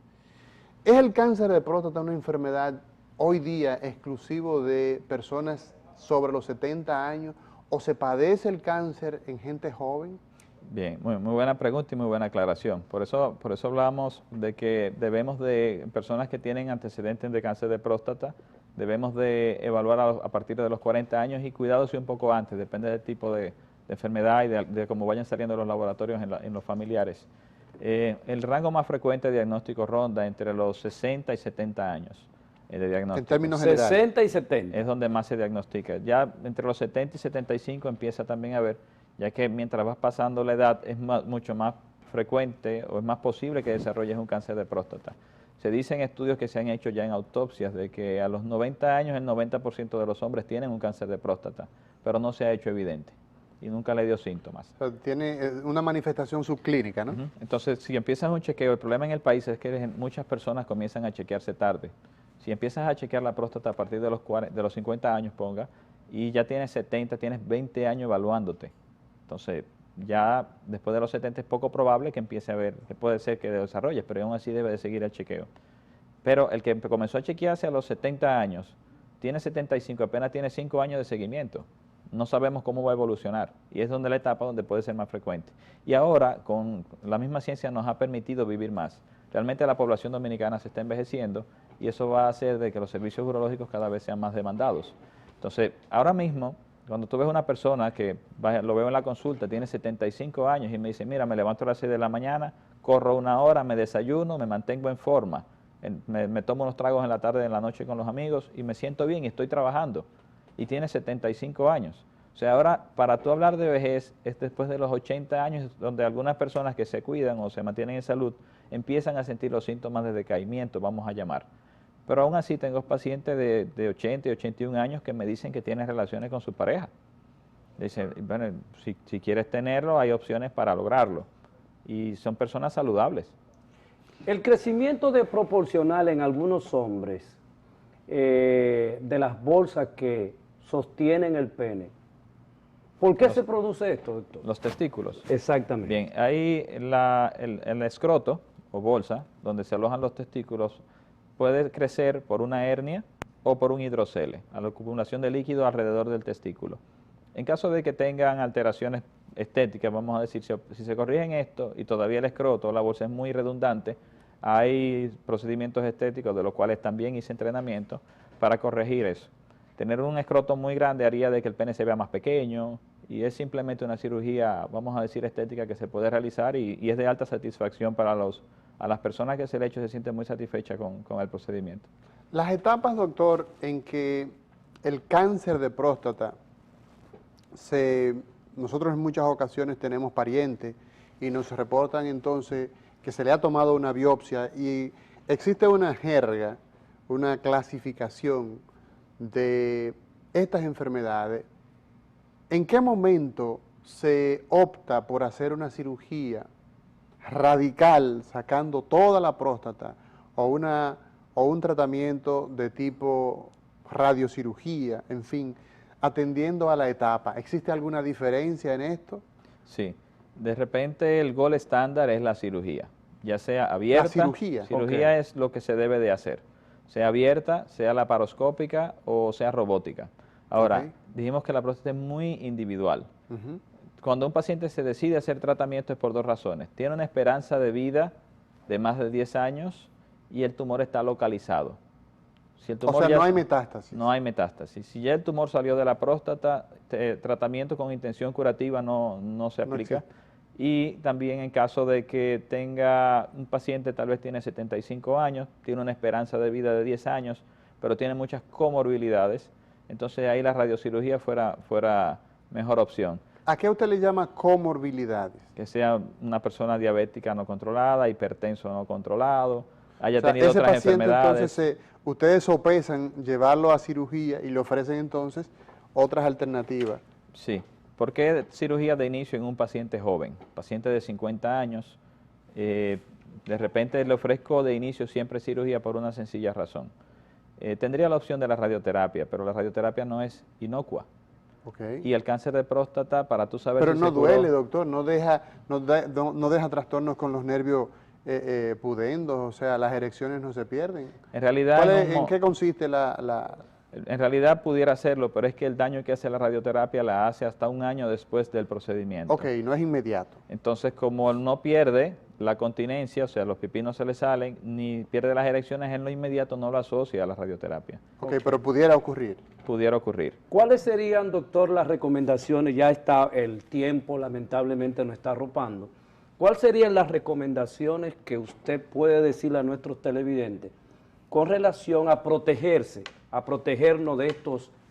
Speaker 2: el cáncer de próstata una enfermedad hoy día exclusivo de personas sobre los 70 años o se padece el cáncer en gente joven?
Speaker 4: Bien, muy buena pregunta y muy buena aclaración. Por eso hablamos de que debemos de, personas que tienen antecedentes de cáncer de próstata, debemos de evaluar a partir de los 40 años y cuidado si un poco antes, depende del tipo de enfermedad y de cómo vayan saliendo los laboratorios en los familiares. El rango más frecuente de diagnóstico ronda entre los 60 y 70 años. De diagnóstico.
Speaker 2: En términos generales.
Speaker 3: 60 y 70.
Speaker 4: Es donde más se diagnostica. Ya entre los 70 y 75 empieza también a ver, ya que mientras vas pasando la edad es mucho más frecuente o es más posible que desarrolles un cáncer de próstata. Se dicen estudios que se han hecho ya en autopsias de que a los 90 años el 90% de los hombres tienen un cáncer de próstata, pero no se ha hecho evidente y nunca le dio síntomas.
Speaker 2: O sea, tiene una manifestación subclínica, ¿no?
Speaker 4: Entonces, si empiezas un chequeo, el problema en el país es que muchas personas comienzan a chequearse tarde. Si empiezas a chequear la próstata a partir de los 50 años, y ya tienes 70, tienes 20 años evaluándote. Entonces, ya después de los 70 es poco probable que empiece a ver, que puede ser que desarrolles, pero aún así debe de seguir el chequeo. Pero el que comenzó a chequearse a los 70 años, tiene 75, apenas tiene 5 años de seguimiento. No sabemos cómo va a evolucionar y es donde la etapa donde puede ser más frecuente. Y ahora, con la misma ciencia nos ha permitido vivir más. Realmente la población dominicana se está envejeciendo y eso va a hacer de que los servicios urológicos cada vez sean más demandados. Entonces, ahora mismo, cuando tú ves una persona que lo veo en la consulta, tiene 75 años y me dice, mira, me levanto a las 6 de la mañana, corro 1 hora, me desayuno, me mantengo en forma, me tomo unos tragos en la tarde, en la noche con los amigos y me siento bien y estoy trabajando. Y tiene 75 años. O sea, ahora, para tú hablar de vejez, es después de los 80 años, donde algunas personas que se cuidan o se mantienen en salud, empiezan a sentir los síntomas de decaimiento, vamos a llamar. Pero aún así tengo pacientes de 80 y 81 años que me dicen que tienen relaciones con su pareja. Dicen, bueno, si quieres tenerlo, hay opciones para lograrlo. Y son personas saludables.
Speaker 3: El crecimiento de proporcional en algunos hombres de las bolsas que sostienen el pene. ¿Por qué se produce esto, doctor?
Speaker 4: Los testículos.
Speaker 3: Exactamente.
Speaker 4: Bien, ahí el escroto o bolsa, donde se alojan los testículos, puede crecer por una hernia o por un hidrocele, a la acumulación de líquido alrededor del testículo. En caso de que tengan alteraciones estéticas, vamos a decir, si se corrigen esto y todavía el escroto o la bolsa es muy redundante, hay procedimientos estéticos de los cuales también hice entrenamiento para corregir eso. Tener un escroto muy grande haría de que el pene se vea más pequeño y es simplemente una cirugía, vamos a decir, estética que se puede realizar y es de alta satisfacción para a las personas que se le ha hecho, se sienten muy satisfechas con el procedimiento.
Speaker 2: Las etapas, doctor, en que el cáncer de próstata, nosotros en muchas ocasiones tenemos parientes y nos reportan entonces que se le ha tomado una biopsia y existe una jerga, una clasificación de estas enfermedades. ¿En qué momento se opta por hacer una cirugía radical, sacando toda la próstata, o un tratamiento de tipo radiocirugía, en fin, atendiendo a la etapa? ¿Existe alguna diferencia en esto?
Speaker 4: Sí, de repente el gol estándar es la cirugía, ya sea abierta.
Speaker 2: La cirugía.
Speaker 4: Cirugía
Speaker 2: Okay.
Speaker 4: es lo que se debe de hacer, sea abierta, sea laparoscópica o sea robótica. Ahora,
Speaker 2: Okay.
Speaker 4: dijimos que la próstata es muy individual.
Speaker 2: Uh-huh.
Speaker 4: Cuando un paciente se decide hacer tratamiento es por dos razones. Tiene una esperanza de vida de más de 10 años y el tumor está localizado. Si el tumor
Speaker 2: O sea,
Speaker 4: ya
Speaker 2: no hay metástasis.
Speaker 4: No hay metástasis. Si ya el tumor salió de la próstata, tratamiento con intención curativa no se aplica.
Speaker 2: existe.
Speaker 4: Y también en caso de que tenga un paciente, tal vez tiene 75 años, tiene una esperanza de vida de 10 años, pero tiene muchas comorbilidades, entonces ahí la radiocirugía fuera mejor opción.
Speaker 2: ¿A qué usted le llama comorbilidades?
Speaker 4: Que sea una persona diabética no controlada, hipertenso no controlado, haya
Speaker 2: O sea,
Speaker 4: tenido
Speaker 2: ese
Speaker 4: otras
Speaker 2: paciente,
Speaker 4: enfermedades.
Speaker 2: entonces, ustedes sopesan llevarlo a cirugía y le ofrecen entonces otras alternativas.
Speaker 4: Sí. ¿Por qué cirugía de inicio en un paciente joven? Paciente de 50 años, de repente le ofrezco de inicio siempre cirugía por una sencilla razón. Tendría la opción de la radioterapia, pero la radioterapia no es inocua.
Speaker 2: Okay.
Speaker 4: Y el cáncer de próstata, para tú saber
Speaker 2: Pero
Speaker 4: si
Speaker 2: no
Speaker 4: se curó,
Speaker 2: duele, doctor, no deja trastornos con los nervios pudendos, o sea, las erecciones no se pierden.
Speaker 4: en realidad,
Speaker 2: ¿En qué consiste la...?
Speaker 4: En realidad pudiera hacerlo, pero es que el daño que hace la radioterapia la hace hasta un año después del procedimiento.
Speaker 2: Ok, no es inmediato.
Speaker 4: Entonces, como él no pierde la continencia, o sea, los pipí no se le salen, ni pierde las erecciones en lo inmediato, no lo asocia a la radioterapia.
Speaker 2: Ok, pero pudiera ocurrir.
Speaker 4: Pudiera ocurrir.
Speaker 3: ¿Cuáles serían, doctor, las recomendaciones? Ya está el tiempo, lamentablemente nos está arropando. ¿Cuáles serían las recomendaciones que usted puede decirle a nuestros televidentes con relación a protegerse, a protegernos de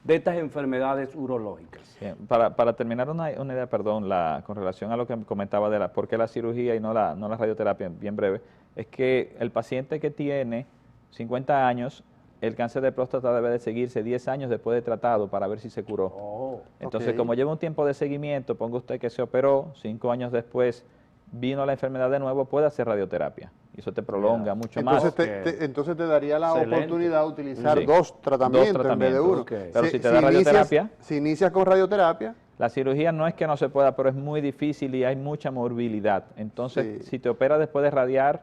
Speaker 3: estas enfermedades urológicas?
Speaker 4: Bien, para terminar una idea, perdón, con relación a lo que comentaba de por qué la cirugía y no la radioterapia, bien breve, es que el paciente que tiene 50 años, el cáncer de próstata debe de seguirse 10 años después de tratado para ver si se curó.
Speaker 3: Oh,
Speaker 4: Entonces,
Speaker 2: ok.
Speaker 4: como lleva un tiempo de seguimiento, ponga usted que se operó, 5 años después vino la enfermedad de nuevo, puede hacer radioterapia. Y eso te prolonga mucho más.
Speaker 2: Entonces te daría la
Speaker 3: Excelente.
Speaker 2: oportunidad de utilizar
Speaker 4: Sí.
Speaker 2: dos tratamientos en vez de uno.
Speaker 3: Ok.
Speaker 4: Pero si te da radioterapia,
Speaker 2: si inicias con radioterapia,
Speaker 4: la cirugía no es que no se pueda, pero es muy difícil y hay mucha morbilidad. Entonces,
Speaker 2: Sí.
Speaker 4: si te operas después de radiar,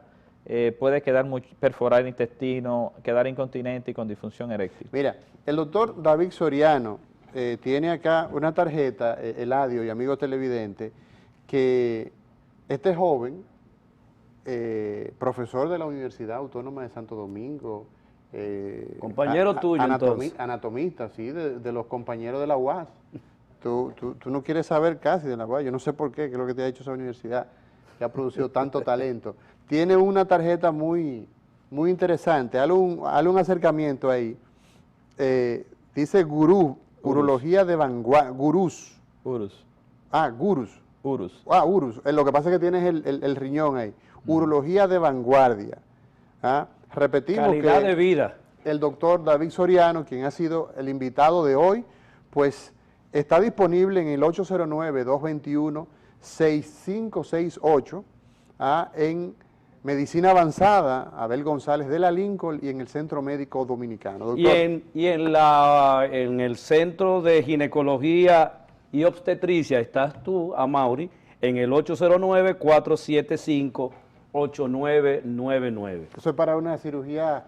Speaker 4: puede quedar perforar el intestino, quedar incontinente y con disfunción eréctil.
Speaker 2: mira, el doctor David Soriano tiene acá una tarjeta, Eladio y amigo televidente, que este joven, profesor de la Universidad Autónoma de Santo Domingo,
Speaker 3: Compañero tuyo, entonces.
Speaker 2: anatomista, sí, de los compañeros de la UAS. Tú no quieres saber casi de la UAS, yo no sé por qué es lo que te ha hecho esa universidad, que ha producido tanto talento. Tiene una tarjeta muy interesante, hazle un acercamiento ahí. Dice gurú, urología de vanguardia, gurús.
Speaker 4: Urus.
Speaker 2: Gurús.
Speaker 4: Urus.
Speaker 2: Urus. Lo que pasa es que tienes el riñón ahí. Urología de vanguardia. Repetimos
Speaker 3: calidad
Speaker 2: que
Speaker 3: de vida.
Speaker 2: el doctor David Soriano, quien ha sido el invitado de hoy, pues está disponible en el 809-221-6568 en Medicina Avanzada, Abel González de la Lincoln, y en el Centro Médico Dominicano. Doctor,
Speaker 3: Y en el Centro de Ginecología y Obstetricia estás tú, Amaury, en el 809-475-8999.
Speaker 2: eso es para una cirugía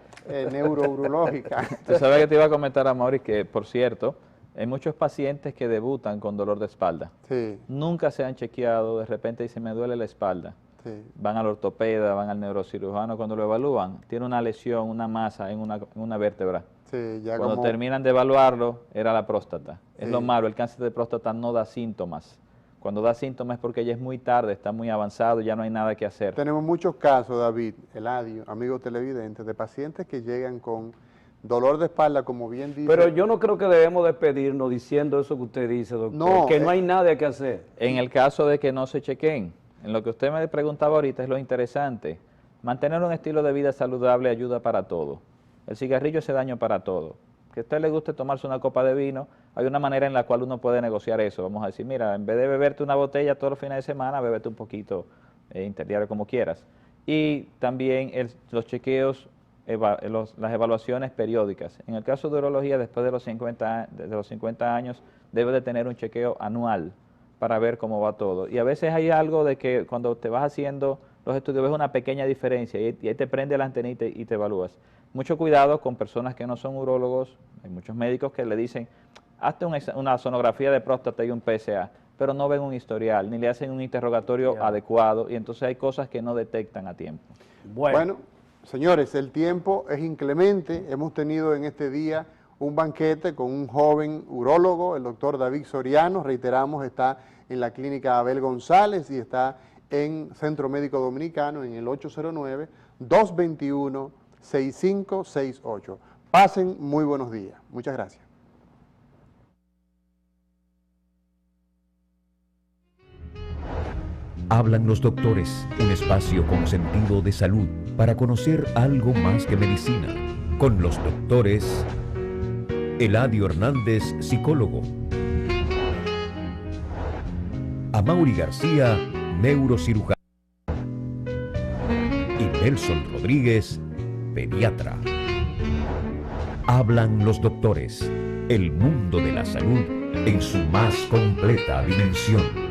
Speaker 2: neurourológica.
Speaker 4: Tú sabes que te iba a comentar a Mauricio que, por cierto, hay muchos pacientes que debutan con dolor de espalda.
Speaker 2: Sí,
Speaker 4: Nunca se han chequeado, de repente dicen, me duele la espalda.
Speaker 2: sí.
Speaker 4: Van al ortopeda, van al neurocirujano, cuando lo evalúan, tiene una lesión, una masa en una vértebra.
Speaker 2: Sí, ya
Speaker 4: Cuando
Speaker 2: como,
Speaker 4: terminan de evaluarlo, era la próstata. Es
Speaker 2: Sí.
Speaker 4: lo malo, el cáncer de próstata no da síntomas. Cuando da síntomas es porque ya es muy tarde, está muy avanzado, ya no hay nada que hacer.
Speaker 2: tenemos muchos casos, David, Eladio, amigo televidente, de pacientes que llegan con dolor de espalda, como bien dice.
Speaker 3: Pero yo no creo que debemos despedirnos diciendo eso que usted dice, doctor,
Speaker 2: No,
Speaker 3: que no hay nada que hacer.
Speaker 4: En el caso de que no se chequen, en lo que usted me preguntaba ahorita es lo interesante. Mantener un estilo de vida saludable ayuda para todo. El cigarrillo hace daño para todo. Que a usted le guste tomarse una copa de vino, hay una manera en la cual uno puede negociar eso. Vamos a decir, mira, en vez de beberte una botella todos los fines de semana, bébete un poquito interdiario como quieras. Y también los chequeos, las evaluaciones periódicas. En el caso de urología, después de los 50 años, debe de tener un chequeo anual para ver cómo va todo. Y a veces hay algo de que cuando te vas haciendo los estudios ves una pequeña diferencia y ahí te prende la antenita y te evalúas. Mucho cuidado con personas que no son urólogos, hay muchos médicos que le dicen, hazte una sonografía de próstata y un PSA, pero no ven un historial, ni le hacen un interrogatorio adecuado, y entonces hay cosas que no detectan a tiempo.
Speaker 2: Bueno, señores, el tiempo es inclemente. Hemos tenido en este día un banquete con un joven urólogo, el doctor David Soriano, reiteramos, está en la clínica Abel González y está en Centro Médico Dominicano en el 809-221-6568. Pasen muy buenos días. Muchas gracias.
Speaker 1: Hablan los doctores, un espacio con sentido de salud para conocer algo más que medicina. Con los doctores Eladio Hernández, psicólogo. Amaury García, neurocirujano. Y Nelson Rodríguez, pediatra. Hablan los doctores, el mundo de la salud en su más completa dimensión.